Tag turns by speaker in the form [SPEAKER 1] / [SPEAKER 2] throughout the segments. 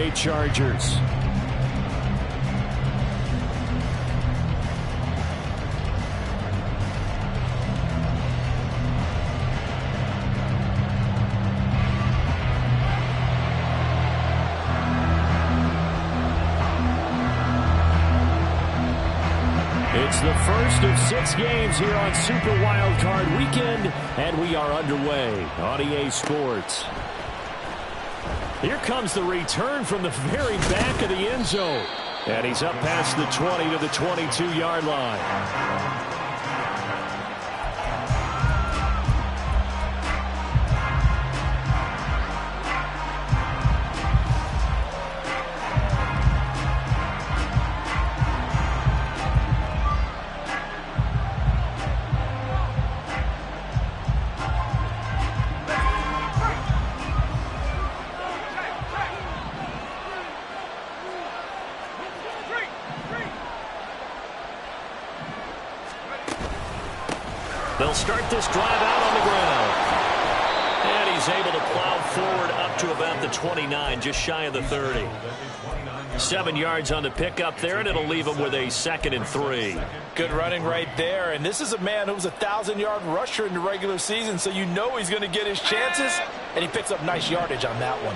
[SPEAKER 1] LA Chargers. It's the first of 6 games here on Super Wildcard Weekend, and we are underway on EA Sports. Here comes the return from the very back of the end zone. And he's up past the 20 to the 22-yard line. They'll start this drive out on the ground. And he's able to plow forward up to about the 29, just shy of the 30. 7 yards on the pickup there, and it'll leave him with a 2nd and 3.
[SPEAKER 2] Good running right there. And this is a man who was a 1,000-yard rusher in the regular season, so you know he's going to get his chances. And he picks up nice yardage on that one.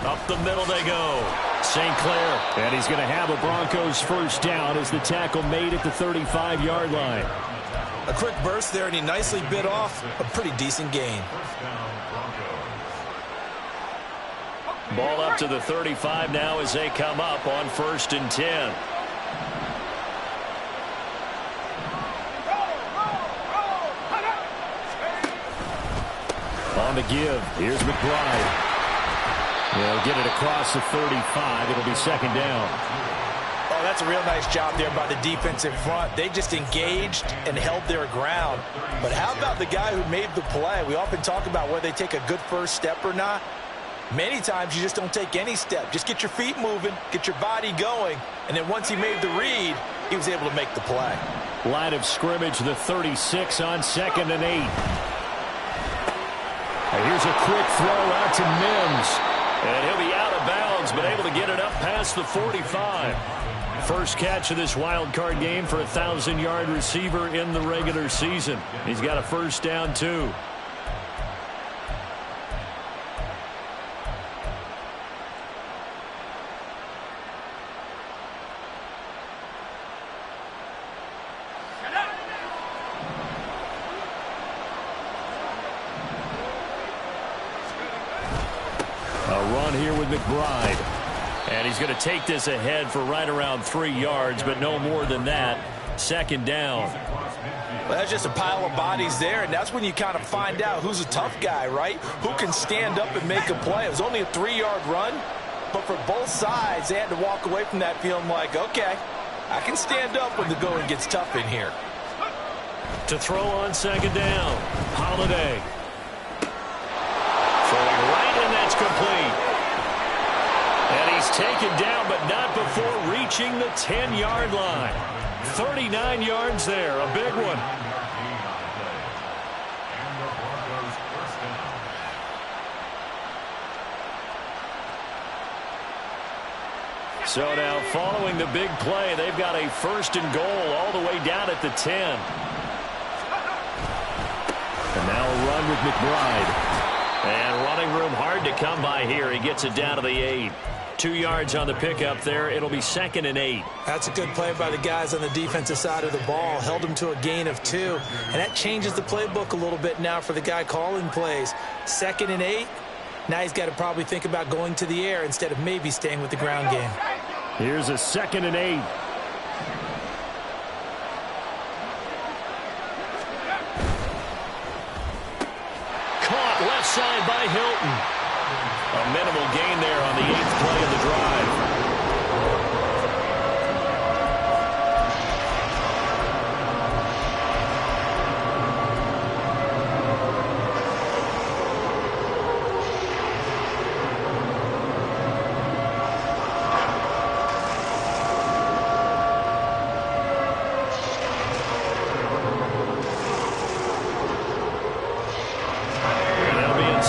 [SPEAKER 1] Up the middle they go. St. Clair. And he's going to have a Broncos first down as the tackle made at the 35-yard line.
[SPEAKER 2] A quick burst there, and he nicely bit off a pretty decent gain.
[SPEAKER 1] Ball up to the 35 now as they come up on 1st and 10. On the give, here's McBride. They'll get it across the 35. It'll be 2nd down.
[SPEAKER 2] Oh, that's a real nice job there by the defense in front. They just engaged and held their ground. But how about the guy who made the play? We often talk about whether they take a good first step or not. Many times you just don't take any step. Just get your feet moving, get your body going, and then once he made the read, he was able to make the play.
[SPEAKER 1] Line of scrimmage, the 36 on 2nd and 8. And here's a quick throw out to Mims. And he'll be out of bounds, but able to get it up past the 45. First catch of this wild card game for a 1,000-yard receiver in the regular season. He's got a first down, too. Here with McBride. And he's going to take this ahead for right around 3 yards, but no more than that. 2nd down.
[SPEAKER 2] Well, that's just a pile of bodies there, and that's when you kind of find out who's a tough guy, right? Who can stand up and make a play. It was only a 3-yard run, but for both sides, they had to walk away from that feeling like, okay, I can stand up when the going gets tough in here.
[SPEAKER 1] To throw on 2nd down, Holiday. Throwing right, and that's complete. And he's taken down, but not before reaching the 10-yard line. 39 yards there, a big one. So now, following the big play, they've got a 1st and goal all the way down at the 10. And now a run with McBride. And running room hard to come by here. He gets it down to the 8. 2 yards on the pickup there. It'll be 2nd and 8.
[SPEAKER 2] That's a good play by the guys on the defensive side of the ball. Held him to a gain of 2. And that changes the playbook a little bit now for the guy calling plays. 2nd and 8. Now he's got to probably think about going to the air instead of maybe staying with the ground game.
[SPEAKER 1] Here's a 2nd and 8. Caught left side by Hilton. A minimal gain there on the 8th play of the drive.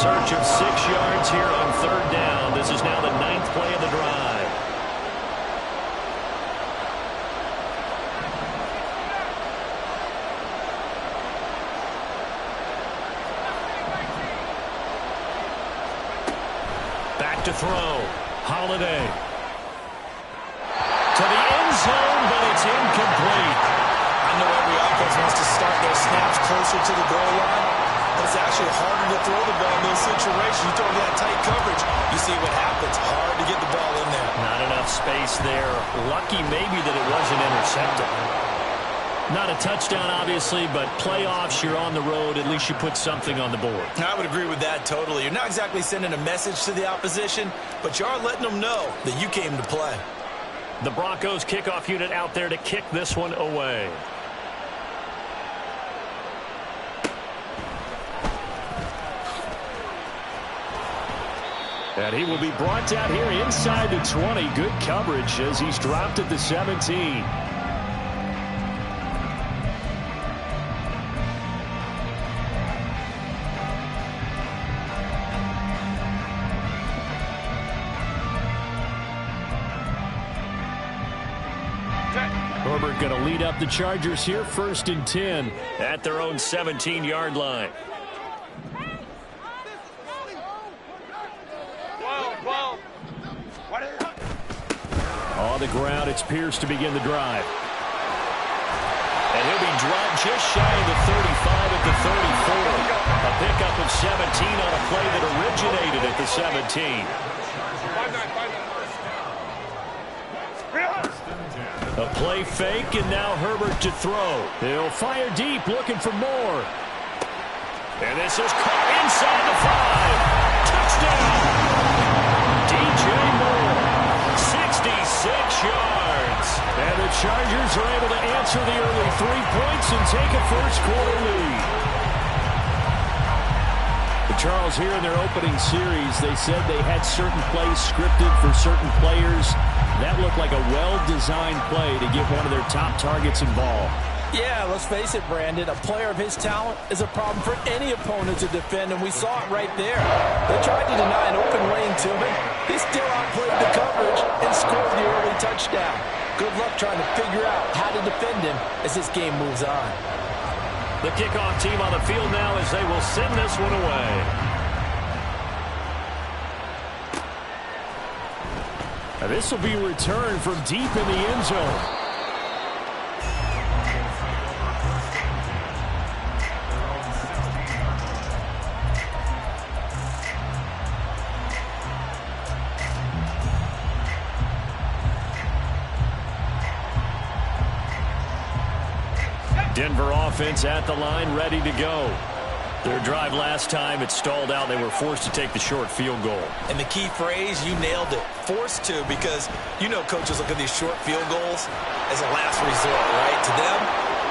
[SPEAKER 1] search of 6 yards here on third down. This is now the 9th play of the drive. Back to throw. Holiday. To the end zone, but it's incomplete.
[SPEAKER 2] I know every offense wants to start their snaps closer to the goal line, but it's actually harder to throw the ball in those situations. You throw into that tight coverage, you see what happens. Hard to get the ball in there.
[SPEAKER 1] Not enough space there. Lucky maybe that it wasn't intercepted. Not a touchdown, obviously, but playoffs, you're on the road. At least you put something on the board.
[SPEAKER 2] I would agree with that totally. You're not exactly sending a message to the opposition, but you are letting them know that you came to play.
[SPEAKER 1] The Broncos kickoff unit out there to kick this one away. And he will be brought down here inside the 20. Good coverage as he's dropped at the 17. Herbert going to lead up the Chargers here, 1st and 10 at their own 17-yard line. On the ground, it's Pierce to begin the drive. And he'll be dropped just shy of the 35 at the 34. A pickup of 17 on a play that originated at the 17. A play fake, and now Herbert to throw. He'll fire deep, looking for more. And this is caught inside the 5. Touchdown! DJ Moore, 66 yards. And the Chargers are able to answer the early 3 points and take a first-quarter lead. Charles, here in their opening series, they said they had certain plays scripted for certain players. That looked like a well-designed play to get one of their top targets involved.
[SPEAKER 2] Yeah, let's face it, Brandon. A player of his talent is a problem for any opponent to defend, and we saw it right there. They tried to deny an open lane to him. He still outplayed the coverage and scored the early touchdown. Good luck trying to figure out how to defend him as this game moves on.
[SPEAKER 1] The kickoff team on the field now as they will send this one away. This will be returned from deep in the end zone. Denver offense at the line, ready to go. Their drive last time, it stalled out. They were forced to take the short field goal.
[SPEAKER 2] And the key phrase, you nailed it. Forced to, because you know coaches look at these short field goals as a last resort, right? To them,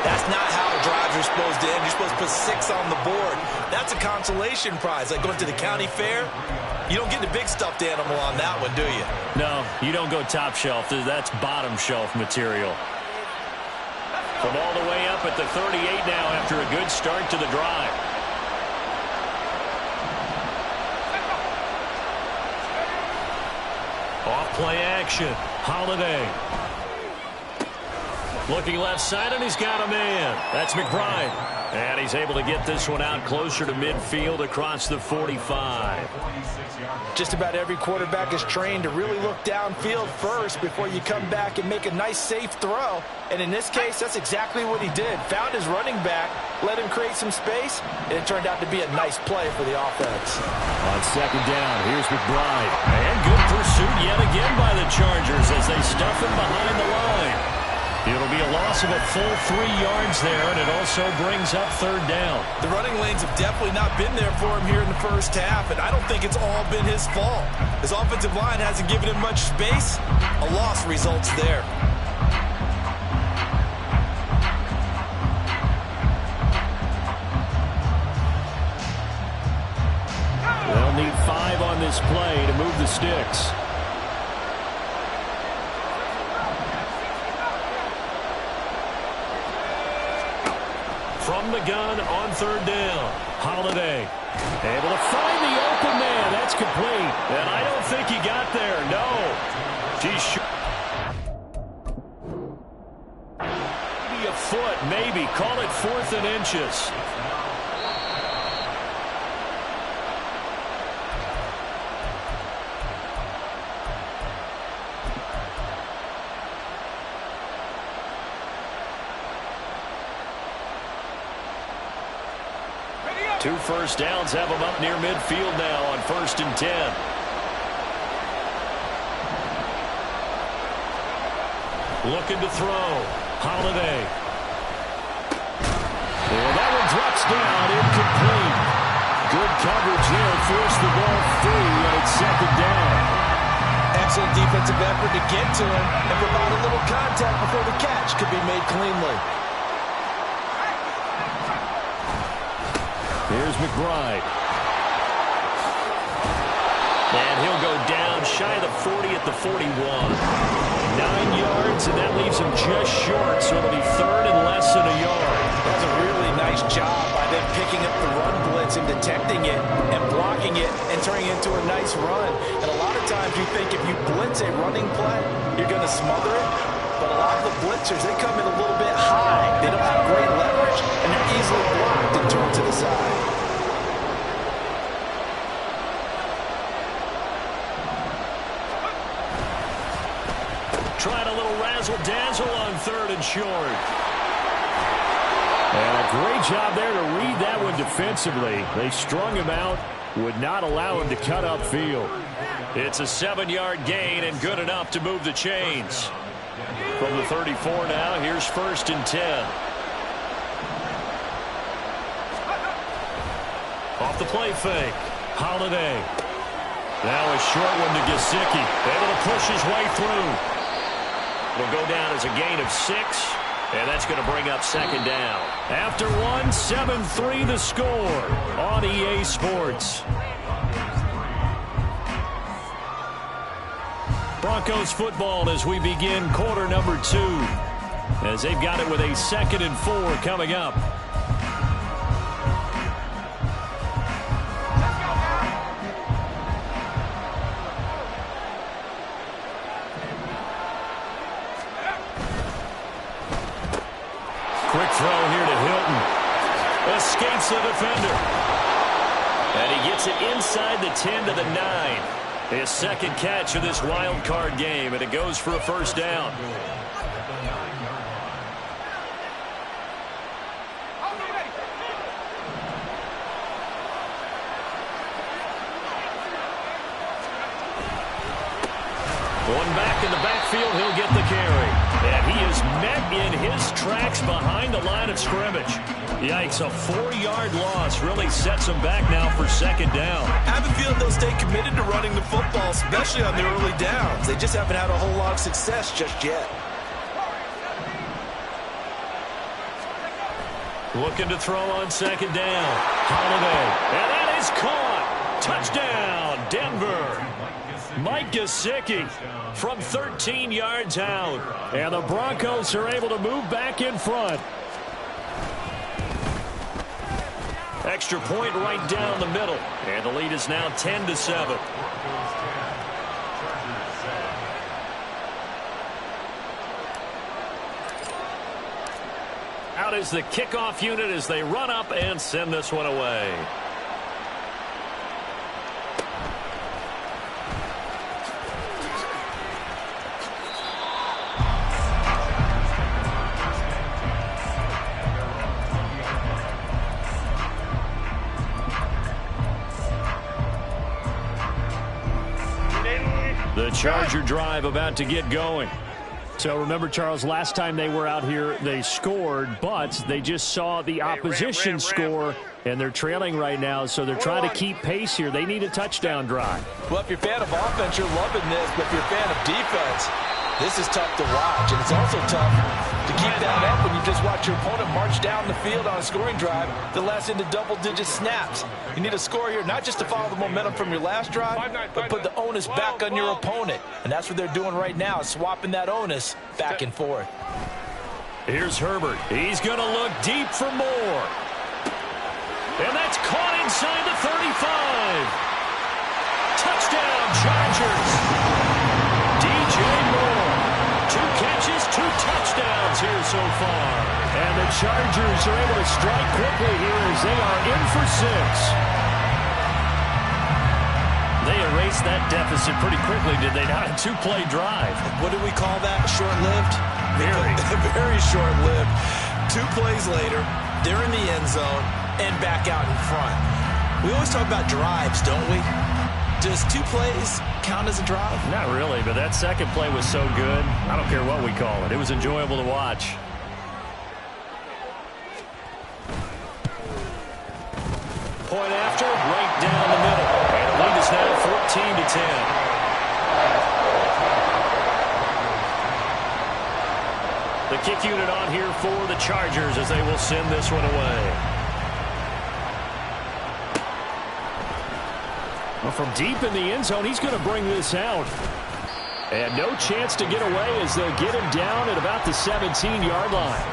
[SPEAKER 2] that's not how drives are supposed to end. You're supposed to put 6 on the board. That's a consolation prize, like going to the county fair. You don't get the big stuffed animal on that one, do you?
[SPEAKER 1] No, you don't go top shelf. That's bottom shelf material. From all the way up at the 38 now after a good start to the drive. Off play action. Holiday. Looking left side, and he's got a man. That's McBride. And he's able to get this one out closer to midfield across the 45.
[SPEAKER 2] Just about every quarterback is trained to really look downfield first before you come back and make a nice, safe throw. And in this case, that's exactly what he did. Found his running back, let him create some space, and it turned out to be a nice play for the offense.
[SPEAKER 1] On second down, here's McBride. And good pursuit yet again by the Chargers as they stuff him behind the line. It'll be a loss of a full 3 yards there, and it also brings up third down.
[SPEAKER 2] The running lanes have definitely not been there for him here in the first half, and I don't think it's all been his fault. His offensive line hasn't given him much space. A loss results there.
[SPEAKER 1] They'll need 5 on this play to move the sticks. From the gun on third down. Holiday able to find the open man. That's complete. And I don't think he got there. No. Geez. Maybe a foot. Maybe. Call it 4th and inches. Two first downs have them up near midfield now on 1st and 10. Looking to throw. Holiday. And that one drops down, incomplete. Good coverage there, forced the ball free, and it's 2nd down.
[SPEAKER 2] Excellent defensive effort to get to him and provide a little contact before the catch could be made cleanly.
[SPEAKER 1] Here's McBride. And he'll go down shy of the 40 at the 41. 9 yards, and that leaves him just short, so it'll be 3rd and less than a yard.
[SPEAKER 2] That's a really nice job by them picking up the run blitz and detecting it and blocking it and turning it into a nice run. And a lot of times you think if you blitz a running play, you're going to smother it. But a lot of the blitzers, they come in a little bit high. They don't have great leverage, and they're easily blocked and turned to the side.
[SPEAKER 1] Trying a little razzle-dazzle on 3rd and short. And a great job there to read that one defensively. They strung him out, would not allow him to cut upfield. It's a 7-yard gain and good enough to move the chains. From the 34 now, here's 1st and 10. Off the play fake. Holiday. Now a short one to Gesicki. Able to push his way through. It'll go down as a gain of 6, and that's going to bring up 2nd down. After one, 7-3 the score on EA Sports. Broncos football as we begin quarter number 2, as they've got it with a 2nd and 4 coming up. Quick throw here to Hilton. Escapes the defender. And he gets it inside the 10 to the 9. His 2nd catch of this wild card game, and it goes for a 1st down. Going back in the backfield, he'll get the carry. And he is met in his tracks behind the line of scrimmage. Yikes, a 4-yard loss really sets him back now for 2nd down.
[SPEAKER 2] I have a feeling they'll stay committed to running the football, especially on the early downs. They just haven't had a whole lot of success just yet.
[SPEAKER 1] Looking to throw on 2nd down. Holiday. And that is caught. Touchdown, Denver. Mike Gesicki from 13 yards out. And the Broncos are able to move back in front. Extra point right down the middle. And the lead is now 10-7. Out is the kickoff unit as they run up and send this one away. The Charger drive about to get going. So remember, Charles, last time they were out here, they scored, but they just saw the opposition score, and they're trailing right now, so they're trying to keep pace here. They need a touchdown drive.
[SPEAKER 2] Well, if you're a fan of offense, you're loving this, but if you're a fan of defense, this is tough to watch, and it's also tough to keep that up when you just watch your opponent march down the field on a scoring drive that lasts into double-digit snaps. You need a score here, not just to follow the momentum from your last drive, but put the onus back on your opponent. And that's what they're doing right now, swapping that onus back and forth.
[SPEAKER 1] Here's Herbert. He's going to look deep for more. And that's caught inside the 35. Touchdown, Chargers. DJ Moore. 2 catches, 2 touchdowns here so far. And the Chargers are able to strike quickly here as they are in for 6. They erased that deficit pretty quickly, did they not? A 2-play drive.
[SPEAKER 2] What do we call that? Short-lived?
[SPEAKER 1] Very.
[SPEAKER 2] Very short-lived. 2 plays later, they're in the end zone and back out in front. We always talk about drives, don't we? Does 2 plays count as a drive?
[SPEAKER 1] Not really, but that second play was so good. I don't care what we call it. It was enjoyable to watch. Point after, right down the middle. And the lead is now 14-10. The kick unit on here for the Chargers as they will send this one away. Well, from deep in the end zone, he's going to bring this out. And no chance to get away as they'll get him down at about the 17-yard line.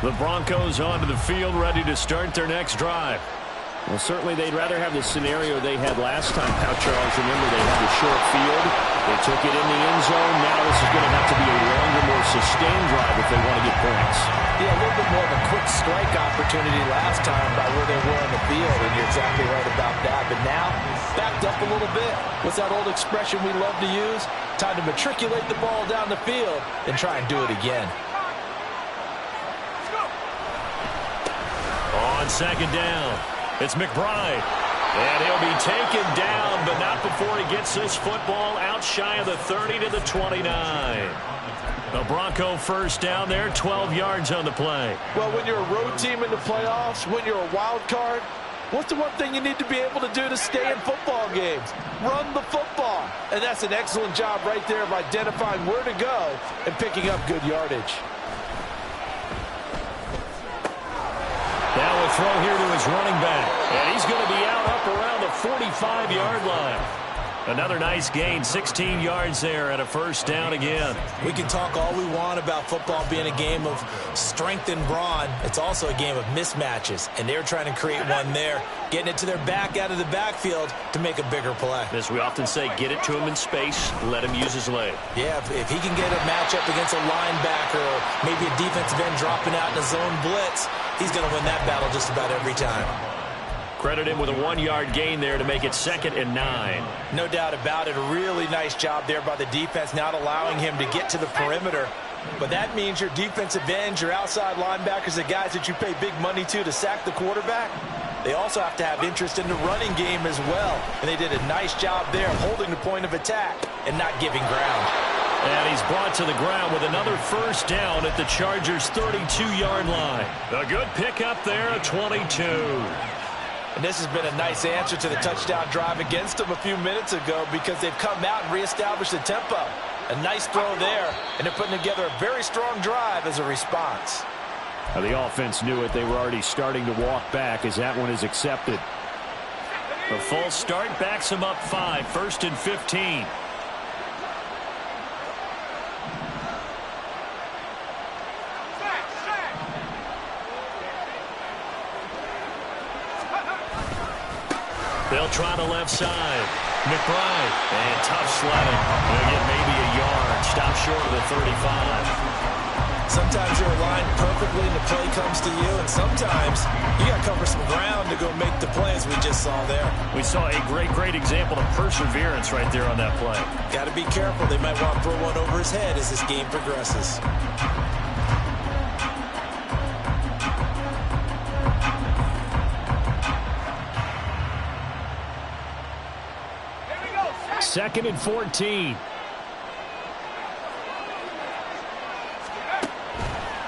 [SPEAKER 1] The Broncos onto the field, ready to start their next drive. Well, certainly they'd rather have the scenario they had last time, Pau Charles. Remember, they had the short field. They took it in the end zone. Now this is going to have to be a longer, more sustained drive if they want to get points.
[SPEAKER 2] Yeah, a little bit more of a quick strike opportunity last time by where they were on the field, and you're exactly right about that. But now, backed up a little bit. What's that old expression we love to use? Time to matriculate the ball down the field and try and do it again.
[SPEAKER 1] On second down, it's McBride. And he'll be taken down, but not before he gets this football out shy of the 30 to the 29. The Bronco first down there, 12 yards on the play.
[SPEAKER 2] Well, when you're a road team in the playoffs, when you're a wild card, what's the one thing you need to be able to do to stay in football games? Run the football. And that's an excellent job right there of identifying where to go and picking up good yardage.
[SPEAKER 1] Now a throw here to his running back. And he's going to be out up around the 45-yard line. Another nice gain, 16 yards there, and a first down again.
[SPEAKER 2] We can talk all we want about football being a game of strength and brawn. It's also a game of mismatches, and they're trying to create one there, getting it to their back out of the backfield to make a bigger play.
[SPEAKER 1] As we often say, get it to him in space, let him use his leg.
[SPEAKER 2] Yeah, if he can get a matchup against a linebacker or maybe a defensive end dropping out in a zone blitz, he's going to win that battle just about every time.
[SPEAKER 1] Credit him with a 1-yard gain there to make it 2nd and 9.
[SPEAKER 2] No doubt about it. A really nice job there by the defense, not allowing him to get to the perimeter. But that means your defensive ends, your outside linebackers, the guys that you pay big money to sack the quarterback, they also have to have interest in the running game as well. And they did a nice job there of holding the point of attack and not giving ground.
[SPEAKER 1] And he's brought to the ground with another first down at the Chargers' 32-yard line. A good pickup there at 22.
[SPEAKER 2] And this has been a nice answer to the touchdown drive against them a few minutes ago because they've come out and reestablished the tempo. A nice throw there, and they're putting together a very strong drive as a response.
[SPEAKER 1] Now the offense knew it. They were already starting to walk back as that one is accepted. The false start backs him up 5, 1st and 15. They'll try the left side. McBride. And tough sledding. They'll get maybe a yard. Stop short of the 35.
[SPEAKER 2] Sometimes you're aligned perfectly and the play comes to you. And sometimes you got to cover some ground to go make the play as we just saw there.
[SPEAKER 1] We saw a great example of perseverance right there on that play.
[SPEAKER 2] Got to be careful. They might want to throw one over his head as this game progresses.
[SPEAKER 1] Second and 14.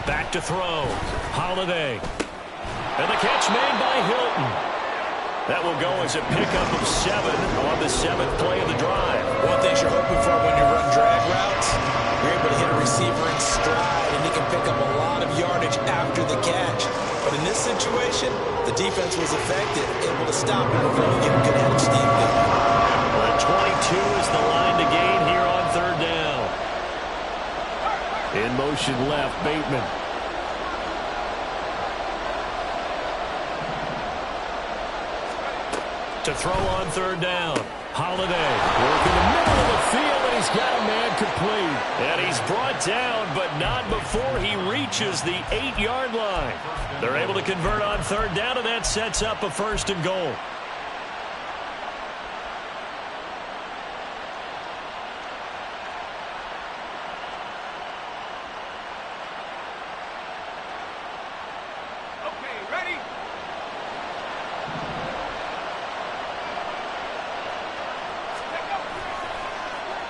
[SPEAKER 1] Back to throw. Holiday. And the catch made by Hilton. That will go as a pickup of 7 on the 7th play of the drive.
[SPEAKER 2] One thing you're hoping for when you run drag routes You're able to hit a receiver in stride, and he can pick up a lot of yardage after the catch. But in this situation, the defense was effective, able to stop him before he get a good head of steam going.
[SPEAKER 1] Well, 22 is the line to gain here on third down. In motion left, Bateman. To throw on third down. Holiday working the middle of the field, and he's got a man complete. And he's brought down, but not before he reaches the 8-yard line. They're able to convert on third down, and that sets up a 1st and goal.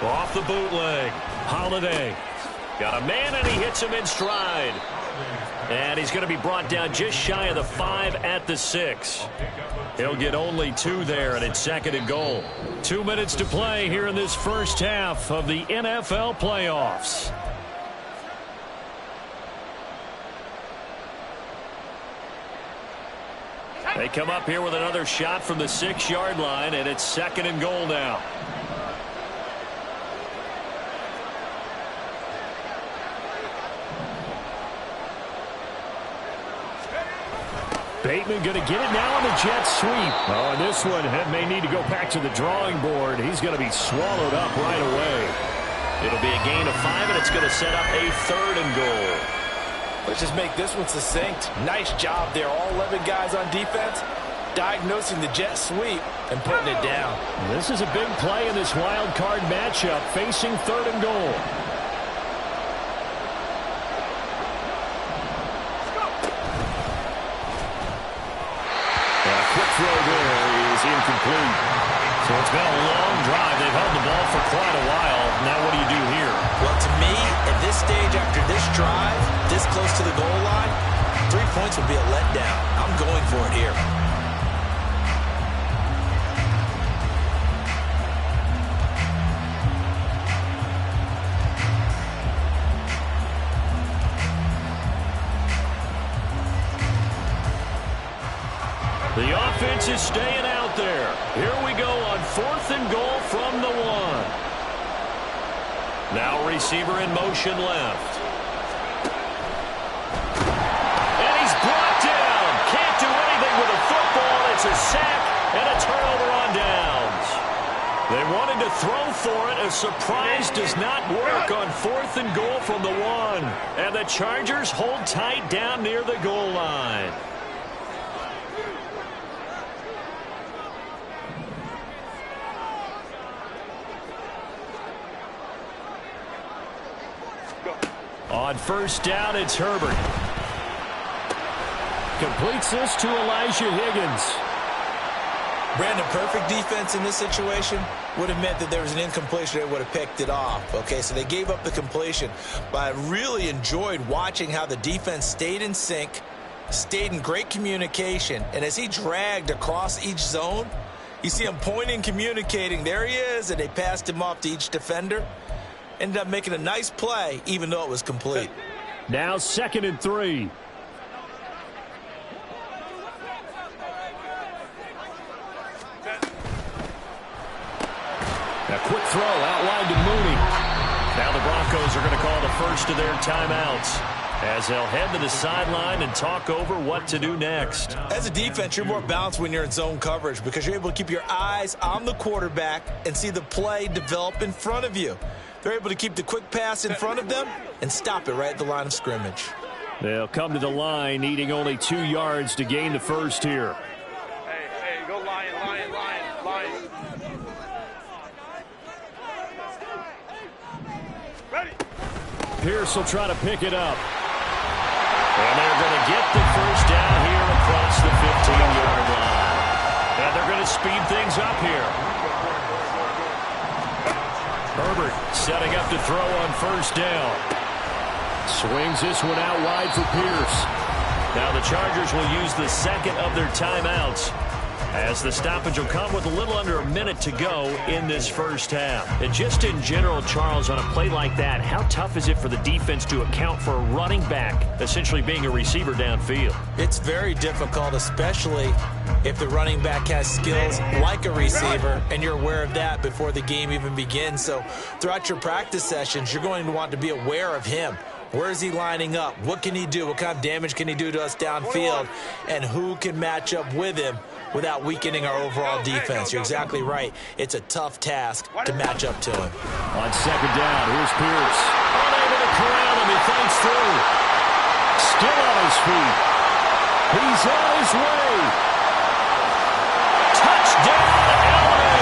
[SPEAKER 1] Off the bootleg. Holiday. Got a man, and he hits him in stride. And he's going to be brought down just shy of the 5 at the 6. He'll get only 2 there, and it's 2nd and goal. 2 minutes to play here in this first half of the NFL playoffs. They come up here with another shot from the 6-yard line, and it's 2nd and goal now. Bateman going to get it now on the jet sweep. Oh, and this one may need to go back to the drawing board. He's going to be swallowed up right away. It'll be a gain of 5, and it's going to set up a 3rd and goal.
[SPEAKER 2] Let's just make this one succinct. Nice job there. All 11 guys on defense diagnosing the jet sweep and putting it down.
[SPEAKER 1] This is a big play in this wild card matchup, facing 3rd and goal. Throw there is incomplete. So it's been a long drive. They've held the ball for quite a while. Now what do you do here?
[SPEAKER 2] Well, to me, at this stage after this drive, this close to the goal line, 3 points would be a letdown. I'm going for it here.
[SPEAKER 1] The offense is staying out there. Here we go on 4th and goal from the 1. Now receiver in motion left. And he's brought down. Can't do anything with a football. It's a sack and a turnover on downs. They wanted to throw for it. A surprise does not work on 4th and goal from the 1. And the Chargers hold tight down near the goal line. On 1st down, it's Herbert. Completes this to Elijah Higgins.
[SPEAKER 2] Brandon, perfect defense in this situation would have meant that there was an incompletion. They would have picked it off. Okay, so they gave up the completion. But I really enjoyed watching how the defense stayed in sync, stayed in great communication. And as he dragged across each zone, you see him pointing, communicating. There he is, and they passed him off to each defender. Ended up making a nice play, even though it was complete.
[SPEAKER 1] Now 2nd and 3. A quick throw outlined to Mooney. Now the Broncos are going to call the first of their timeouts as they'll head to the sideline and talk over what to do next.
[SPEAKER 2] As a defense, you're more balanced when you're in zone coverage because you're able to keep your eyes on the quarterback and see the play develop in front of you. They're able to keep the quick pass in front of them and stop it right at the line of scrimmage.
[SPEAKER 1] They'll come to the line, needing only 2 yards to gain the first here.
[SPEAKER 3] Hey, go Lion. Ready.
[SPEAKER 1] Pierce will try to pick it up. And they're going to get the first down here across the 15-yard line. And they're going to speed things up here. Herbert setting up to throw on 1st down. Swings this one out wide for Pierce. Now the Chargers will use the 2nd of their timeouts. as the stoppage will come with a little under a minute to go in this first half. And just in general, Charles, on a play like that, how tough is it for the defense to account for a running back essentially being a receiver downfield?
[SPEAKER 2] It's very difficult, especially if the running back has skills like a receiver, and you're aware of that before the game even begins. So throughout your practice sessions, you're going to want to be aware of him. Where is he lining up? What can he do? What kind of damage can he do to us downfield? And who can match up with him without weakening our overall defense? You're exactly right. It's a tough task to match up to him.
[SPEAKER 1] On second down, here's Pierce. Unable to corral him. He fights through. Still on his feet. He's on his way. Touchdown, LA!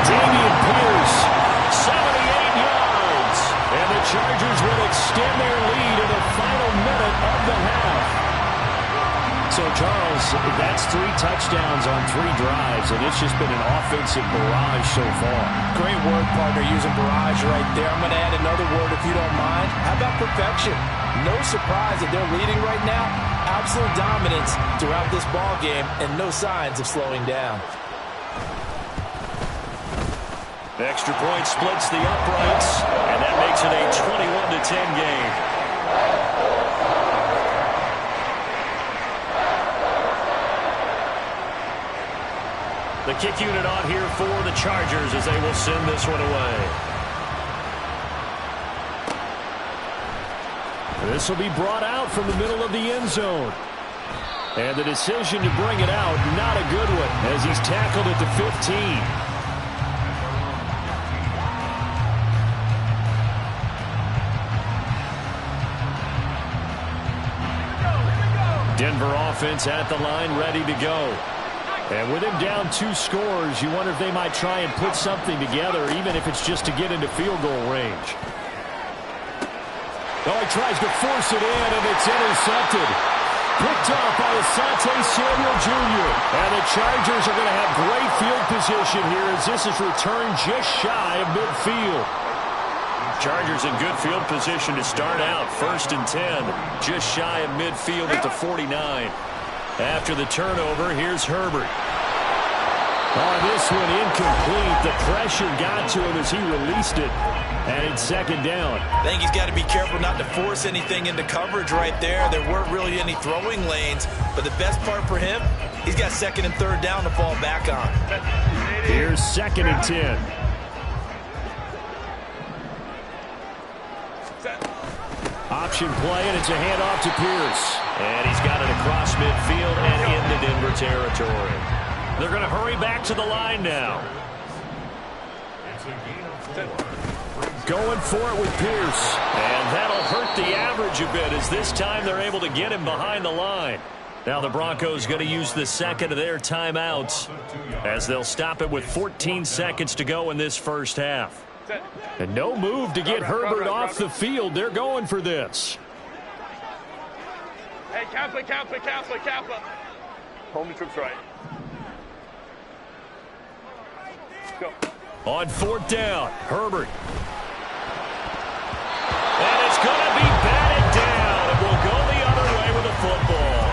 [SPEAKER 1] Dameon Pierce, 78 yards. And the Chargers will extend their lead in the final minute of the half. So, Charles, that's 3 touchdowns on 3 drives, and it's just been an offensive barrage so far.
[SPEAKER 2] Great word, partner, using barrage right there. I'm going to add another word if you don't mind. How about perfection? No surprise that they're leading right now. Absolute dominance throughout this ball game, and no signs of slowing down.
[SPEAKER 1] Extra point splits the uprights, and that makes it a 21-10 game. The kick unit on here for the Chargers as they will send this one away. This will be brought out from the middle of the end zone. And the decision to bring it out, not a good one, as he's tackled at the 15. Denver offense at the line, ready to go. And with him down 2 scores, you wonder if they might try and put something together, even if it's just to get into field goal range. Oh, he tries to force it in, and it's intercepted. Picked off by Asante Samuel Jr. And the Chargers are going to have great field position here as this is returned just shy of midfield. Chargers in good field position to start out. 1st and 10. Just shy of midfield at the 49. After the turnover, here's Herbert. Oh, this one incomplete. The pressure got to him as he released it. And it's 2nd down.
[SPEAKER 2] I think he's got to be careful not to force anything into coverage right there. There weren't really any throwing lanes. But the best part for him, he's got 2nd and 3rd down to fall back on.
[SPEAKER 1] Here's 2nd and 10. Option play, and it's a handoff to Pierce. And he's got it across midfield and into Denver territory. They're going to hurry back to the line now. Going for it with Pierce. And that'll hurt the average a bit as this time they're able to get him behind the line. Now the Broncos going to use the 2nd of their timeouts as they'll stop it with 14 seconds to go in this first half. And no move to get Herbert off the field. They're going for this.
[SPEAKER 3] Hey, counselor. Hold me troops right. Go.
[SPEAKER 1] On 4th down, Herbert. And it's going to be batted down. It will go the other way with the football.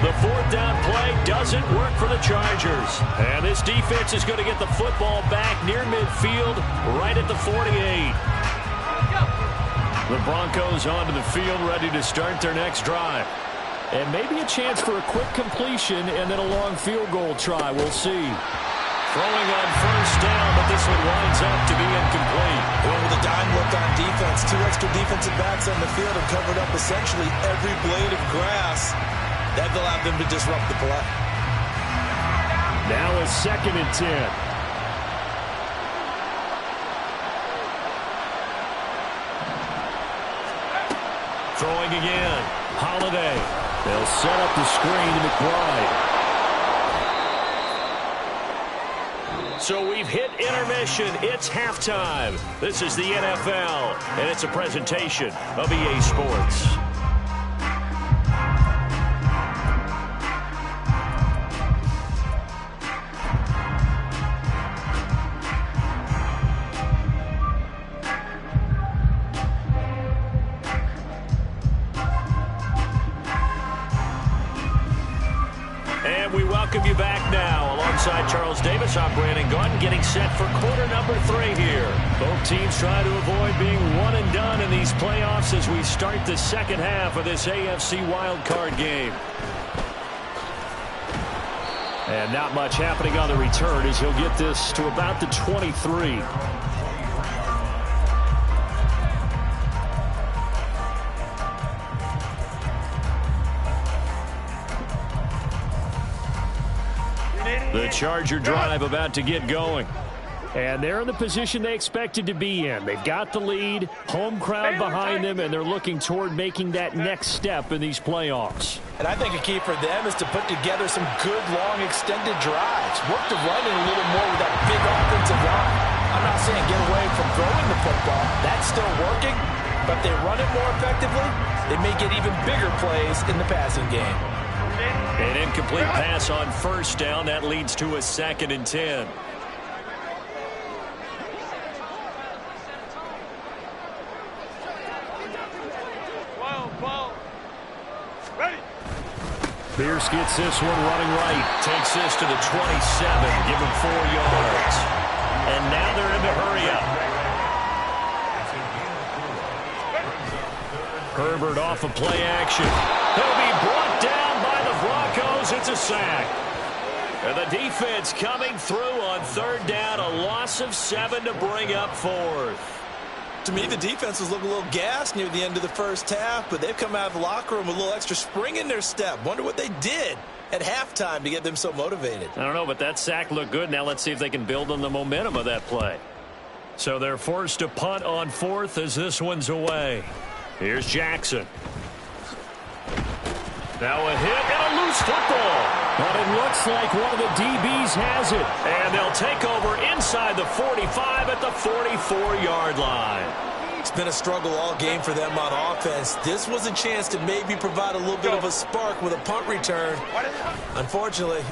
[SPEAKER 1] The 4th down play doesn't work for the Chargers. And this defense is going to get the football back near midfield, right at the 48. The Broncos onto the field, ready to start their next drive. And maybe a chance for a quick completion and then a long field goal try. We'll see. Throwing on 1st down, but this one winds up to be incomplete.
[SPEAKER 2] Well, with a dime look on defense, 2 extra defensive backs on the field have covered up essentially every blade of grass. That allowed them to disrupt the play.
[SPEAKER 1] Now a 2nd and 10. Throwing again. Holiday. They'll set up the screen to McBride. So we've hit intermission. It's halftime. This is the NFL, and it's a presentation of EA Sports. And we welcome you back now. Alongside Charles Davis, I'm Brandon Gaudin, getting set for quarter number 3 here. Both teams try to avoid being one and done in these playoffs as we start the second half of this AFC wildcard game. And not much happening on the return as he'll get this to about the 23. The Charger drive about to get going. And they're in the position they expected to be in. They've got the lead, home crowd behind them, and they're looking toward making that next step in these playoffs.
[SPEAKER 2] And I think a key for them is to put together some good, long, extended drives. Work the running a little more with that big offensive line. I'm not saying get away from throwing the football. That's still working. But if they run it more effectively, they may get even bigger plays in the passing game.
[SPEAKER 1] An incomplete pass on first down. That leads to a 2nd and 10. Pierce gets this one running right. Takes this to the 27. Give him 4 yards. And now they're in the hurry up. Herbert off of play action. He'll be brought down by the Broncos. It's a sack. And the defense coming through on 3rd down. A loss of 7 to bring up 4th.
[SPEAKER 2] To me, the defense was looking a little gassed near the end of the first half, but they've come out of the locker room with a little extra spring in their step. Wonder what they did at halftime to get them so motivated.
[SPEAKER 1] I don't know, but that sack looked good. Now let's see if they can build on the momentum of that play. So they're forced to punt on 4th as this one's away. Here's Jackson. Now a hit and a loose football. But it looks like one of the DBs has it. And they'll take over inside the 45 at the 44-yard line.
[SPEAKER 2] It's been a struggle all game for them on offense. This was a chance to maybe provide a little bit of a spark with a punt return. Unfortunately,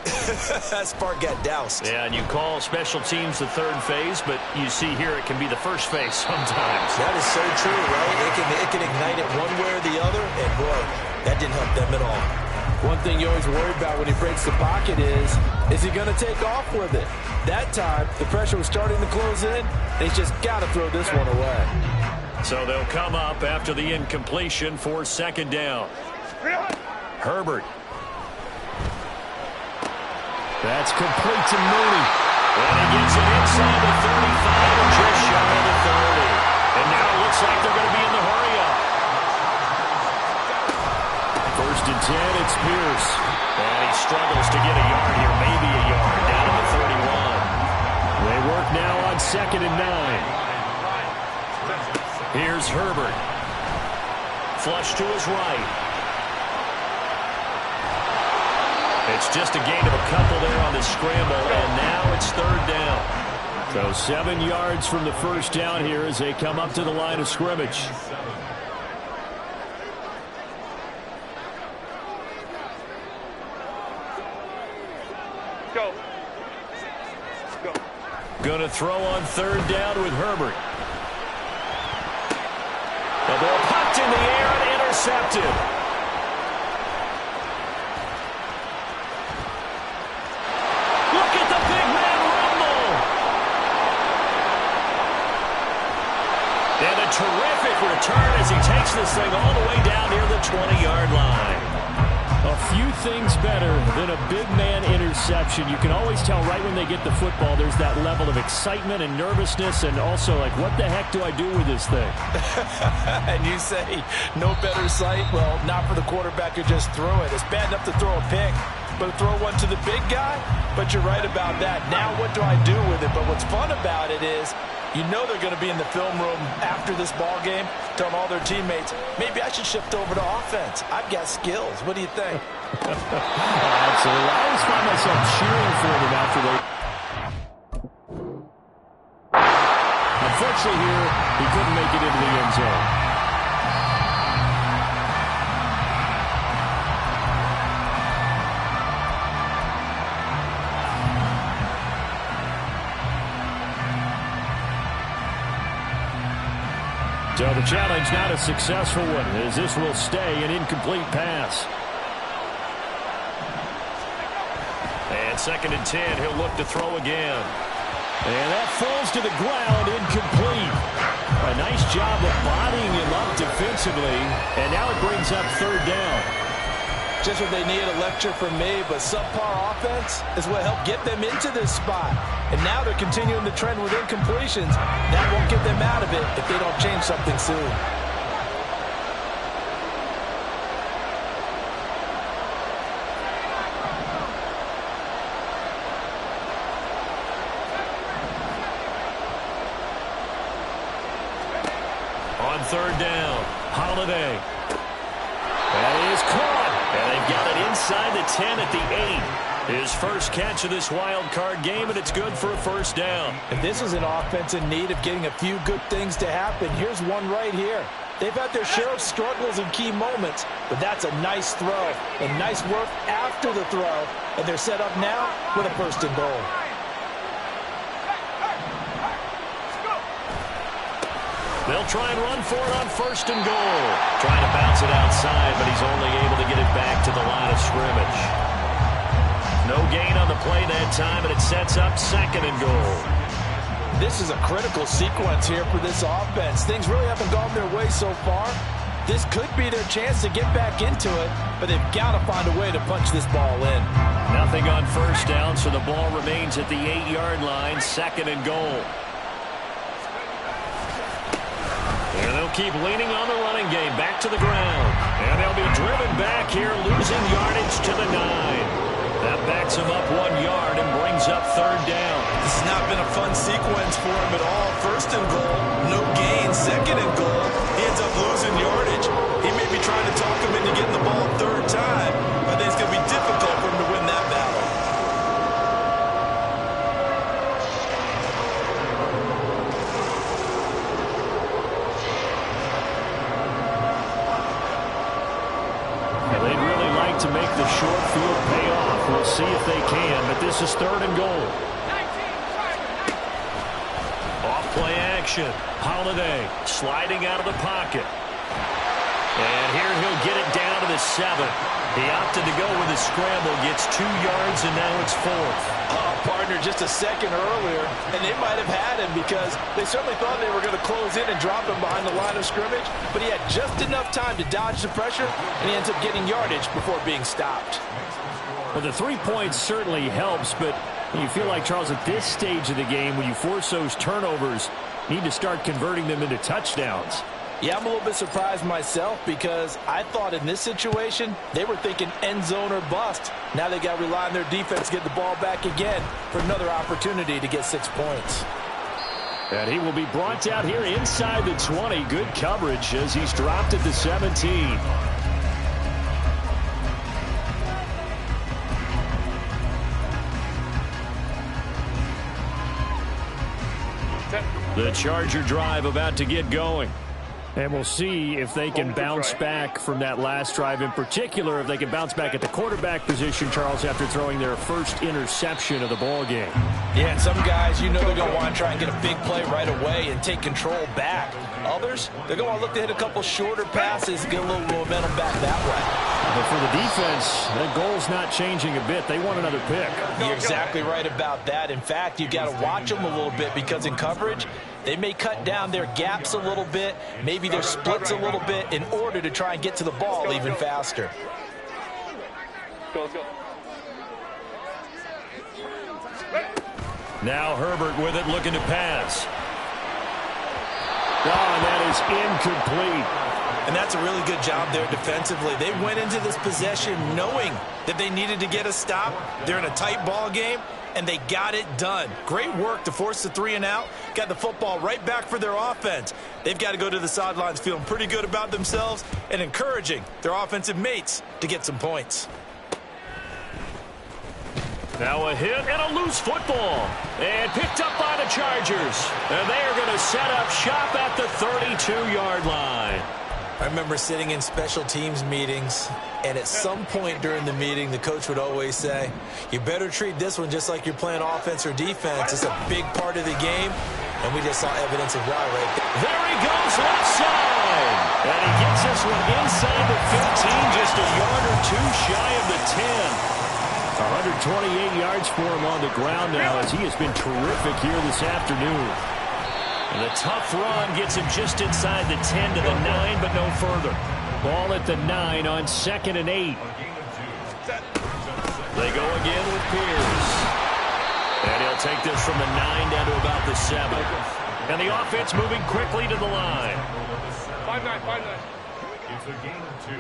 [SPEAKER 2] that spark got doused.
[SPEAKER 1] Yeah, and you call special teams the 3rd phase, but you see here it can be the 1st phase sometimes.
[SPEAKER 2] That is so true, right? It can ignite it one way or the other, and boy, that didn't help them at all. One thing you always worry about when he breaks the pocket is he going to take off with it? That time, the pressure was starting to close in, and he's just got to throw this one away.
[SPEAKER 1] So they'll come up after the incompletion for 2nd down. Herbert. That's complete to Mooney. And he gets it inside the 35 and just shy of the 30. And now it looks like they're going to be in the hurry-up. 1st and 10, it's Pierce. And he struggles to get a yard here, maybe a yard, down to the 31. They work now on 2nd and 9. Here's Herbert. Flush to his right. It's just a gain of a couple there on the scramble, and now it's 3rd down. So 7 yards from the 1st down here as they come up to the line of scrimmage.
[SPEAKER 3] Go.
[SPEAKER 1] Going to throw on 3rd down with Herbert. The ball popped in the air and intercepted. Look at the big man rumble. And a terrific return as he takes this thing all the way down near the 20-yard line. A few things better than a big man interception. You can always tell right when they get the football, there's that level of excitement and nervousness, and also like, what the heck do I do with this thing?
[SPEAKER 2] And you say, no better sight? Well, not for the quarterback who just threw it. It's bad enough to throw a pick, but to throw one to the big guy? But you're right about that. Now what do I do with it? But what's fun about it is, you know they're going to be in the film room after this ball game, telling all their teammates, maybe I should shift over to offense. I've got skills. What do you think?
[SPEAKER 1] Absolutely. I always find myself cheering for them after they... Unfortunately here, he couldn't make it into the end zone. So the challenge not a successful one, as this will stay an incomplete pass. 2nd and 10, he'll look to throw again. And that falls to the ground, incomplete. A nice job of bodying him up defensively, and now it brings up 3rd down.
[SPEAKER 2] Just what they need, a lecture from me, but subpar offense is what helped get them into this spot. And now they're continuing the trend with incompletions. That won't get them out of it if they don't change something soon.
[SPEAKER 1] On 3rd down, Holiday. That is caught. And they've got it inside the 10 at the 8. His first catch of this wild card game, and it's good for a 1st down.
[SPEAKER 2] And this is an offense in need of getting a few good things to happen. Here's one right here. They've had their share of struggles in key moments, but that's a nice throw and nice work after the throw. And they're set up now with a 1st and goal.
[SPEAKER 1] They'll try and run for it on 1st and goal. Trying to bounce it outside, but he's only able to get it back to the line of scrimmage. No gain on the play that time, and it sets up 2nd and goal.
[SPEAKER 2] This is a critical sequence here for this offense. Things really haven't gone their way so far. This could be their chance to get back into it, but they've got to find a way to punch this ball in.
[SPEAKER 1] Nothing on 1st down, so the ball remains at the 8-yard line, 2nd and goal. And they'll keep leaning on the running game back to the ground. And they'll be driven back here, losing yardage to the 9. That backs him up 1 yard and brings up 3rd down.
[SPEAKER 2] This has not been a fun sequence for him at all. 1st and goal, no gain. 2nd and goal, he ends up losing yardage. He may be trying to talk him into getting the ball 3rd time. I think it's going to be difficult for him to win that battle.
[SPEAKER 1] To make the short field pay off. We'll see if they can, but this is 3rd and goal. Off play action. Holiday sliding out of the pocket. And here he'll get it down to the 7. He opted to go with a scramble, gets 2 yards, and now it's 4th.
[SPEAKER 2] Oh, partner, just a second earlier, and they might have had him because they certainly thought they were going to close in and drop him behind the line of scrimmage, but he had just enough time to dodge the pressure, and he ends up getting yardage before being stopped.
[SPEAKER 1] Well, the 3 points certainly helps, but you feel like, Charles, at this stage of the game, when you force those turnovers, you need to start converting them into touchdowns.
[SPEAKER 2] Yeah, I'm a little bit surprised myself because I thought in this situation they were thinking end zone or bust. Now they got to rely on their defense to get the ball back again for another opportunity to get 6 points.
[SPEAKER 1] And he will be brought down here inside the 20. Good coverage as he's dropped at the 17. The Charger drive about to get going. And we'll see if they can bounce back from that last drive, in particular, if they can bounce back at the quarterback position, Charles, after throwing their first interception of the ball game.
[SPEAKER 2] Yeah, and some guys, you know they're going to want to try and get a big play right away and take control back. Others, they're going to want to look to hit a couple shorter passes, get a little momentum back that way.
[SPEAKER 1] But for the defense, that goal's not changing a bit. They want another pick.
[SPEAKER 2] You're exactly right about that. In fact, you've got to watch them a little bit because in coverage, they may cut down their gaps a little bit, maybe their splits a little bit in order to try and get to the ball even faster.
[SPEAKER 3] Let's go.
[SPEAKER 1] Now Herbert with it, looking to pass. Oh, and that is incomplete.
[SPEAKER 2] And that's a really good job there defensively. They went into this possession knowing that they needed to get a stop. They're in a tight ball game, and they got it done. Great work to force the 3 and out. Got the football right back for their offense. They've got to go to the sidelines feeling pretty good about themselves and encouraging their offensive mates to get some points.
[SPEAKER 1] Now a hit and a loose football. And picked up by the Chargers. And they are going to set up shop at the 32-yard line.
[SPEAKER 2] I remember sitting in special teams meetings, and at some point during the meeting, the coach would always say, you better treat this one just like you're playing offense or defense. It's a big part of the game, and we just saw evidence of why right there.
[SPEAKER 1] There he goes, left side. And he gets this one inside the 15, just a yard or two shy of the 10. 128 yards for him on the ground now as he has been terrific here this afternoon.
[SPEAKER 4] And a tough run gets him just inside the 10 to the 9, but no further.
[SPEAKER 1] Ball at the 9 on 2nd and 8.
[SPEAKER 4] They go again with Pierce. And he'll take this from the 9 down to about the 7. And the offense moving quickly to the line.
[SPEAKER 3] 5-9, 5-9.
[SPEAKER 5] It's a gain of 2.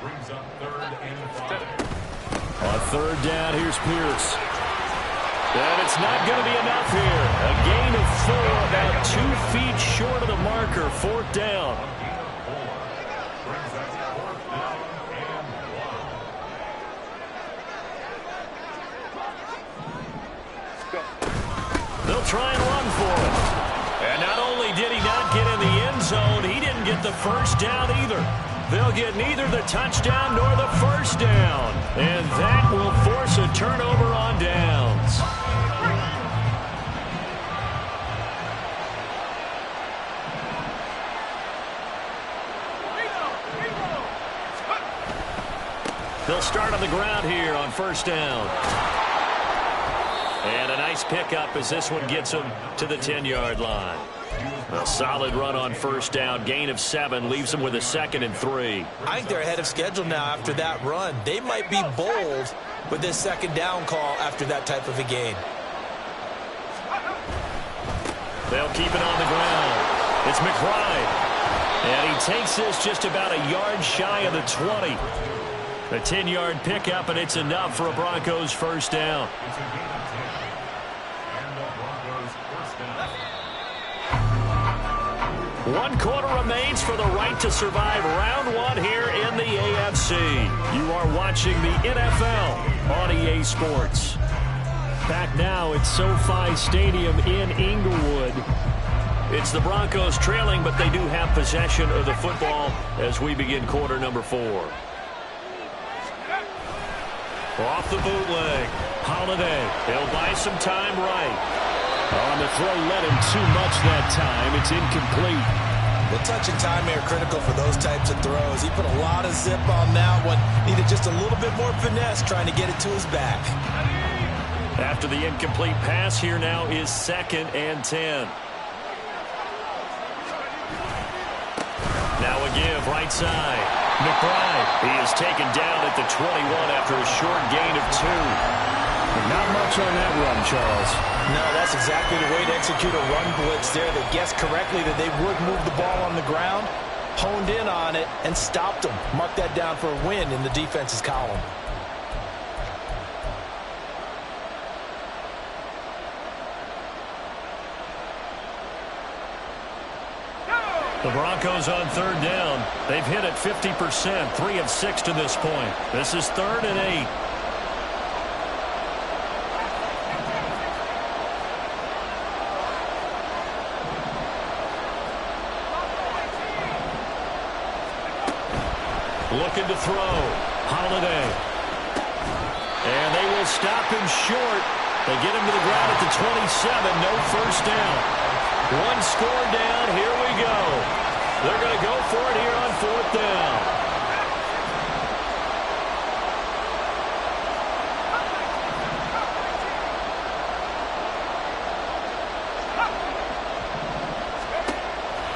[SPEAKER 5] Brings up 3rd and 5.
[SPEAKER 1] On 3rd down, here's Pierce. And it's not going to be enough here. A gain of 4, about 2 feet short of the marker. 4th down.
[SPEAKER 4] They'll try and run for it. And not only did he not get in the end zone, he didn't get the first down either. They'll get neither the touchdown nor the first down. And that will force a turnover on downs. They'll start on the ground here on 1st down. And a nice pickup as this one gets him to the 10-yard line. A solid run on 1st down. Gain of 7 leaves them with a 2nd and 3.
[SPEAKER 2] I think they're ahead of schedule now after that run. They might be bold with this 2nd down call after that type of a gain.
[SPEAKER 4] They'll keep it on the ground. It's McBride. And he takes this just about a yard shy of the 20. A 10-yard pickup, and it's enough for a Broncos 1st down. One quarter remains for the right to survive round 1 here in the AFC. You are watching the NFL on EA Sports.
[SPEAKER 1] Back now at SoFi Stadium in Inglewood.
[SPEAKER 4] It's the Broncos trailing, but they do have possession of the football as we begin quarter number 4. Off the bootleg. Holiday. He'll buy some time right.
[SPEAKER 1] On the throw, led him too much that time. It's incomplete.
[SPEAKER 2] The touch and time are critical for those types of throws. He put a lot of zip on that one. Needed just a little bit more finesse trying to get it to his back.
[SPEAKER 4] After the incomplete pass, here now is 2nd and 10. Now a give, right side. McBride. He is taken down at the 21 after a short gain of 2.
[SPEAKER 1] Not much on that run, Charles.
[SPEAKER 2] No, that's exactly the way to execute a run blitz there. They guessed correctly that they would move the ball on the ground, honed in on it, and stopped them. Mark that down for a win in the defense's column.
[SPEAKER 4] The Broncos on 3rd down. They've hit it 50%, 3 of 6 to this point. This is 3rd and 8. Looking to throw. Holiday. And they will stop him short. They get him to the ground at the 27. No first down. One score down. Here we go. They're going to go for it here on 4th down.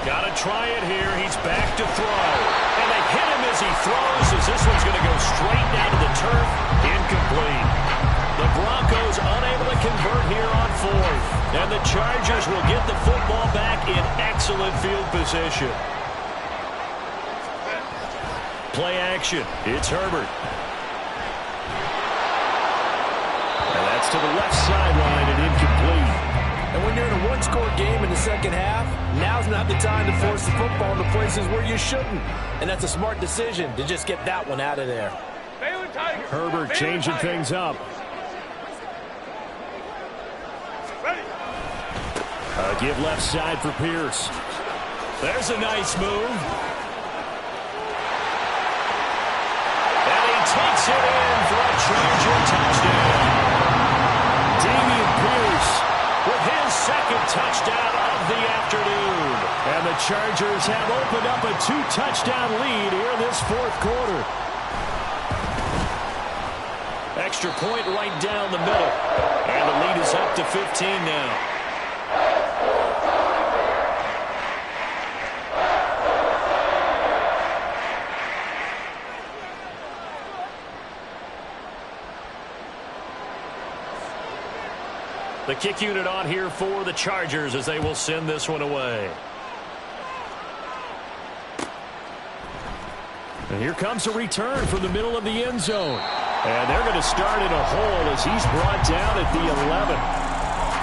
[SPEAKER 4] Got to try it here. He's back to throw. And they hit him as he throws, as this one's going to go straight down to the turf. Incomplete. The Broncos unable to convert here on 4th. And the Chargers will get the football back in excellent field position. Play action. It's Herbert.
[SPEAKER 1] And that's to the left sideline and incomplete.
[SPEAKER 6] And when you're in a one-score game in the second half, now's not the time to force the football into places where you shouldn't. And that's a smart decision to just get that one out of there.
[SPEAKER 1] Herbert changing things up. Give left side for Pierce.
[SPEAKER 4] There's a nice move. And he takes it in for a Charger touchdown.
[SPEAKER 1] Dameon Pierce
[SPEAKER 4] with his 2nd touchdown of the afternoon.
[SPEAKER 1] And the Chargers have opened up a 2-touchdown lead here in this 4th quarter. extra point right down the middle. And the lead is up to 15 now. The kick unit on here for the Chargers as they will send this one away. And here comes a return from the middle of the end zone. And they're going to start in a hole as he's brought down at the 11.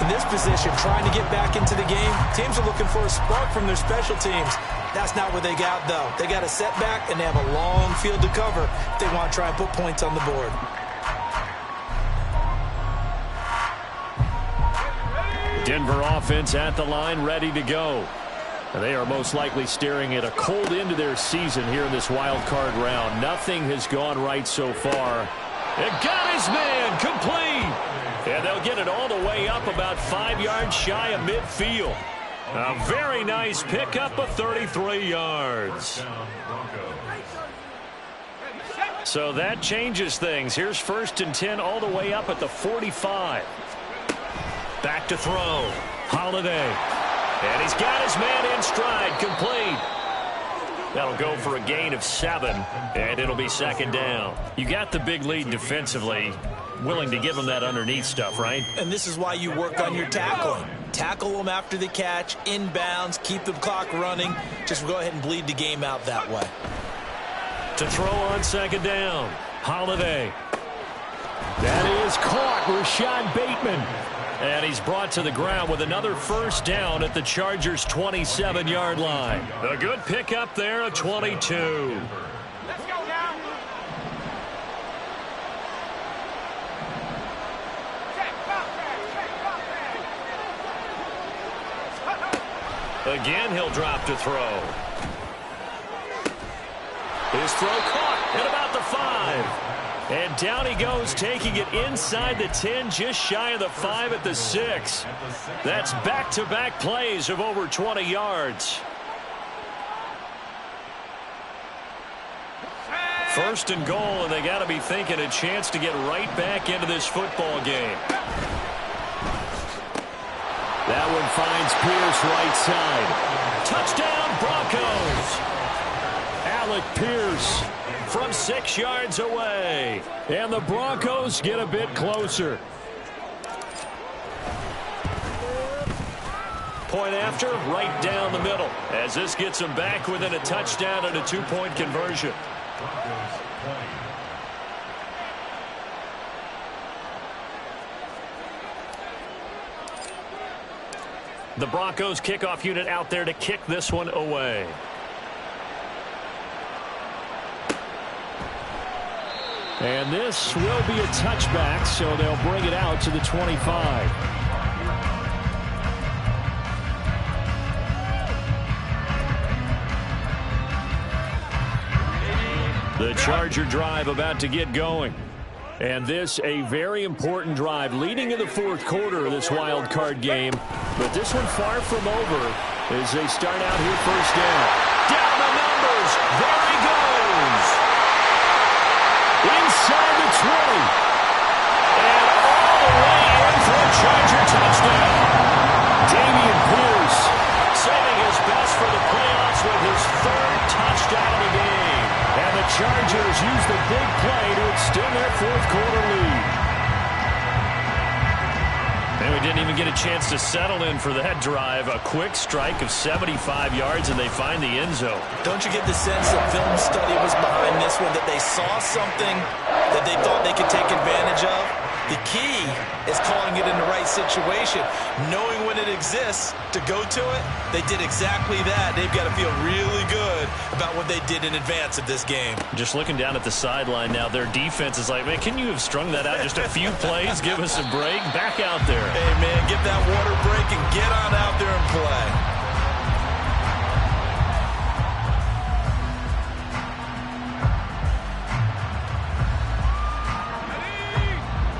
[SPEAKER 2] In this position, trying to get back into the game, teams are looking for a spark from their special teams. That's not what they got, though. They got a setback, and they have a long field to cover if they want to try and put points on the board.
[SPEAKER 1] Denver offense at the line, ready to go. And they are most likely staring at a cold end to their season here in this wild card round. Nothing has gone right so far. It got his man complete. And they'll get it all the way up about 5 yards shy of midfield. A very nice pickup of 33 yards. So that changes things. Here's 1st and 10 all the way up at the 45. Back to throw. Holiday. And he's got his man in stride, complete. That'll go for a gain of 7, and it'll be 2nd down. You got the big lead defensively, willing to give them that underneath stuff, right?
[SPEAKER 2] And this is why you work on your tackling. Tackle them after the catch, inbounds, keep the clock running. Just go ahead and bleed the game out that way.
[SPEAKER 1] To throw on 2nd down, Holiday. That is caught, Rashad Bateman. And he's brought to the ground with another 1st down at the Chargers' 27-yard line. A good pickup there of 22.
[SPEAKER 3] Let's go now.
[SPEAKER 1] Again, he'll drop to throw. His throw caught at about the 5. And down he goes, taking it inside the 10, just shy of the 5 at the 6. That's back-to-back plays of over 20 yards. 1st and goal, and they got to be thinking a chance to get right back into this football game. That one finds Pierce right side. Touchdown, Broncos! Alec Pierce from 6 yards away. And the Broncos get a bit closer. Point after, right down the middle, as this gets them back within a touchdown and a 2-point conversion. The Broncos kickoff unit out there to kick this one away. And this will be a touchback, so they'll bring it out to the 25. The Charger drive about to get going. And this a very important drive leading in the 4th quarter of this wild card game. But this one far from over as they start out here 1st down. Down the numbers. There he goes. Inside the 20. And all the way in for a Charger touchdown. Dameon Pierce saving his best for the playoffs with his 3rd touchdown of the game. And the Chargers use the big play to extend their 4th quarter lead. And we didn't even get a chance to settle in for that drive. A quick strike of 75 yards, and they find the end zone.
[SPEAKER 2] Don't you get the sense that film study was behind this one, that they saw something that they thought they could take advantage of? The key is calling it in the right situation, knowing when it exists to go to it. They did exactly that. They've got to feel really good about what they did in advance of this game.
[SPEAKER 1] Just looking down at the sideline now, their defense is like, man, can you have strung that out just a few plays? Give us a break. Back out there.
[SPEAKER 2] Hey, man, get that water break and get on out there and play.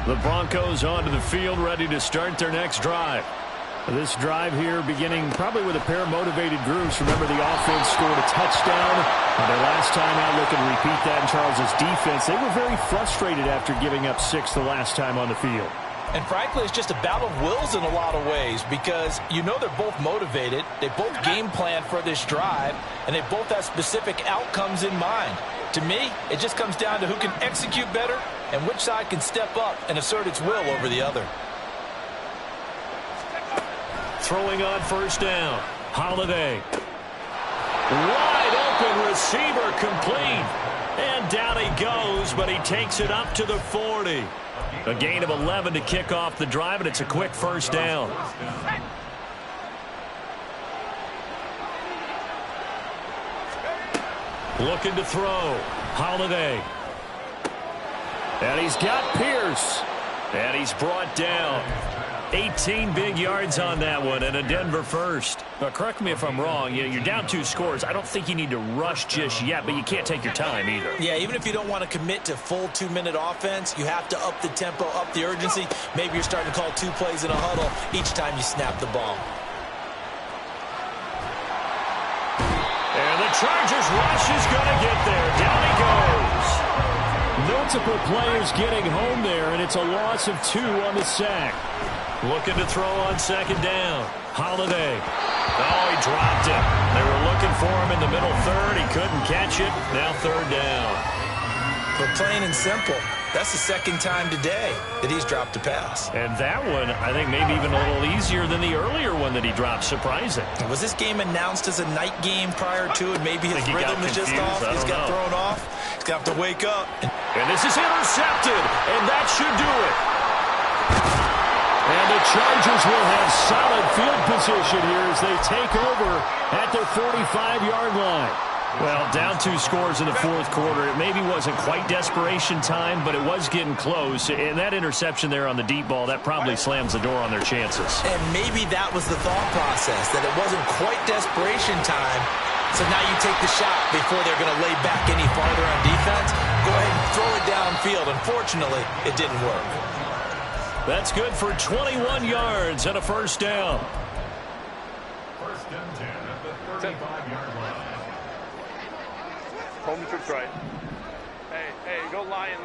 [SPEAKER 1] The Broncos onto the field, ready to start their next drive. This drive here beginning probably with a pair of motivated groups. Remember, the offense scored a touchdown. Their last time out, looking to repeat that in Charles' defense. They were very frustrated after giving up 6 the last time on the field.
[SPEAKER 2] And frankly, it's just a battle of wills in a lot of ways because you know they're both motivated. They both game plan for this drive, and they both have specific outcomes in mind. To me, it just comes down to who can execute better and which side can step up and assert its will over the other.
[SPEAKER 4] Throwing on first down. Holiday. Wide open receiver complete. And down he goes, but he takes it up to the 40. A gain of 11 to kick off the drive, and it's a quick first down. Looking to throw. Holiday. And he's got Pierce. And he's brought down. 18 big yards on that one, and a Denver first. Now, correct me if I'm wrong. You're down 2 scores. I don't think you need to rush just yet, but you can't take your time either.
[SPEAKER 2] Yeah, even if you don't want to commit to full 2-minute offense, you have to up the tempo, up the urgency. Maybe you're starting to call 2 plays in a huddle each time you snap the ball.
[SPEAKER 4] And the Chargers rush is going to get there. Down he goes.
[SPEAKER 1] Multiple players getting home there, and it's a loss of 2 on the sack.
[SPEAKER 4] Looking to throw on second down. Holiday. Oh, he dropped it. They were looking for him in the middle third. He couldn't catch it. Now third down.
[SPEAKER 2] But plain and simple, that's the second time today that he's dropped a pass.
[SPEAKER 4] And that one, I think, maybe even a little easier than the earlier one that he dropped. Surprising.
[SPEAKER 2] Was this game announced as a night game prior to it? Maybe his rhythm is just off. He's got thrown off. He's got to wake up.
[SPEAKER 4] And this is intercepted. And that should do it.
[SPEAKER 1] And the Chargers will have solid field position here as they take over at their 45-yard line.
[SPEAKER 4] Well, down 2 scores in the fourth quarter. It maybe wasn't quite desperation time, but it was getting close. And that interception there on the deep ball, that probably slams the door on their chances.
[SPEAKER 2] And maybe that was the thought process, that it wasn't quite desperation time. So now you take the shot before they're going to lay back any farther on defense. Go ahead and throw it downfield. Unfortunately, it didn't work.
[SPEAKER 4] That's good for 21 yards and a first down.
[SPEAKER 5] First and 10 at the 35-yard line.
[SPEAKER 3] Home trips right. Hey, go Lion.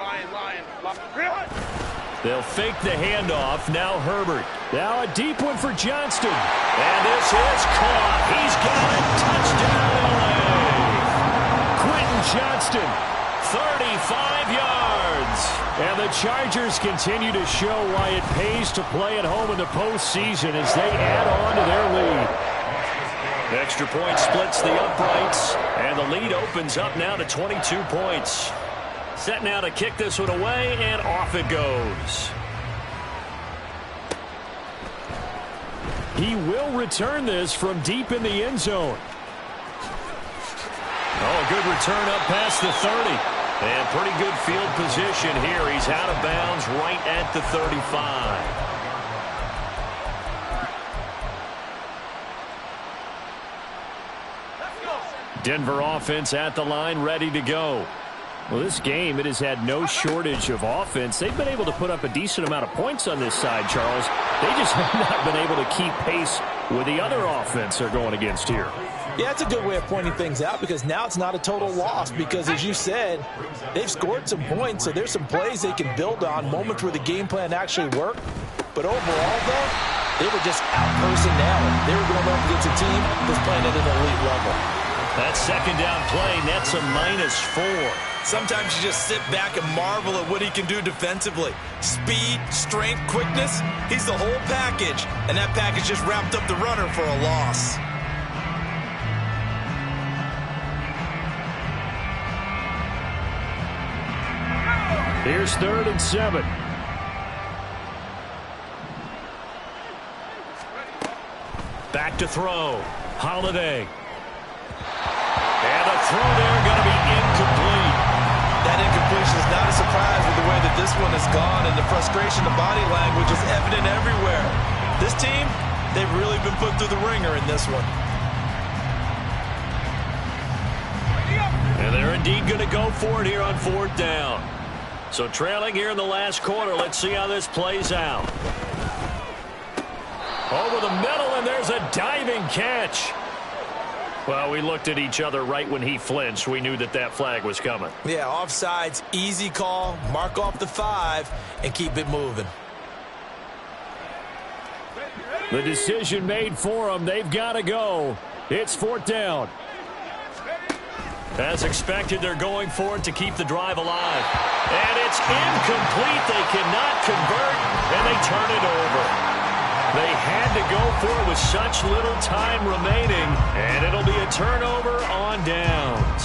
[SPEAKER 4] They'll fake the handoff. Now Herbert.
[SPEAKER 1] Now a deep one for Johnston.
[SPEAKER 4] And this is caught. He's got it. Touchdown, LA.
[SPEAKER 1] Quentin Johnston.
[SPEAKER 4] 35 yards.
[SPEAKER 1] And the Chargers continue to show why it pays to play at home in the postseason as they add on to their lead.
[SPEAKER 4] Extra point splits the uprights, and the lead opens up now to 22 points. Set now to kick this one away, and off it goes.
[SPEAKER 1] He will return this from deep in the end zone.
[SPEAKER 4] Oh, a good return up past the 30. And pretty good field position here. He's out of bounds right at the 35.
[SPEAKER 1] Denver offense at the line, ready to go. Well, this game, it has had no shortage of offense. They've been able to put up a decent amount of points on this side, Charles. They just have not been able to keep pace with the other offense they're going against here.
[SPEAKER 2] Yeah, it's a good way of pointing things out because now it's not a total loss because, as you said, they've scored some points, so there's some plays they can build on, moments where the game plan actually worked. But overall, though, they were just out-personnel. They were going up against a team that's playing at an elite level.
[SPEAKER 4] That second down play nets a -4.
[SPEAKER 2] Sometimes you just sit back and marvel at what he can do defensively. Speed, strength, quickness, he's the whole package. And that package just wrapped up the runner for a loss.
[SPEAKER 1] Here's 3rd and 7.
[SPEAKER 4] Back to throw. Holiday. And a throw there going to be incomplete.
[SPEAKER 2] That incompletion is not a surprise with the way that this one has gone, and the frustration, the body language is evident everywhere. This team, they've really been put through the ringer in this one.
[SPEAKER 4] And they're indeed going to go for it here on 4th down. So trailing here in the last quarter, let's see how this plays out.
[SPEAKER 1] Over the middle, and there's a diving catch. Well, we looked at each other right when he flinched. We knew that that flag was coming.
[SPEAKER 2] Yeah, offsides, easy call. Mark off the 5 and keep it moving.
[SPEAKER 1] The decision made for them. They've got to go. It's 4th down. As expected, they're going for it to keep the drive alive. And it's incomplete. They cannot convert, and they turn it over. They had to go for it with such little time remaining, and it'll be a turnover on downs.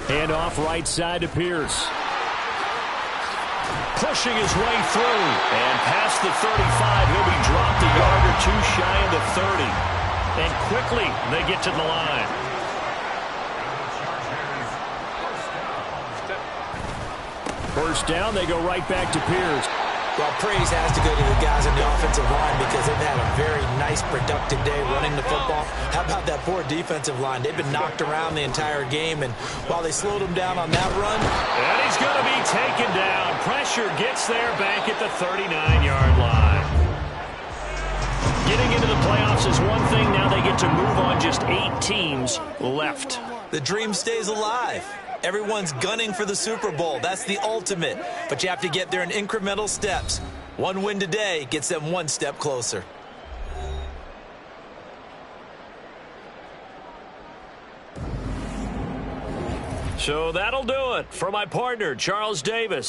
[SPEAKER 1] Hand off right side to Pierce. Pushing his way through, and past the 35, he'll be dropped a yard or two shy of the 30. And quickly, they get to the line. First down, they go right back to Pierce.
[SPEAKER 2] Well, praise has to go to the guys on the offensive line because they've had a very nice, productive day running the football. How about that poor defensive line? They've been knocked around the entire game, and while they slowed them down on that run.
[SPEAKER 1] And he's going to be taken down. Pressure gets there back at the 39-yard line. Getting into the playoffs is one thing. Now they get to move on. Just 8 teams left.
[SPEAKER 2] The dream stays alive. Everyone's gunning for the Super Bowl. That's the ultimate. But you have to get there in incremental steps. One win today gets them one step closer.
[SPEAKER 1] So that'll do it for my partner, Charles Davis.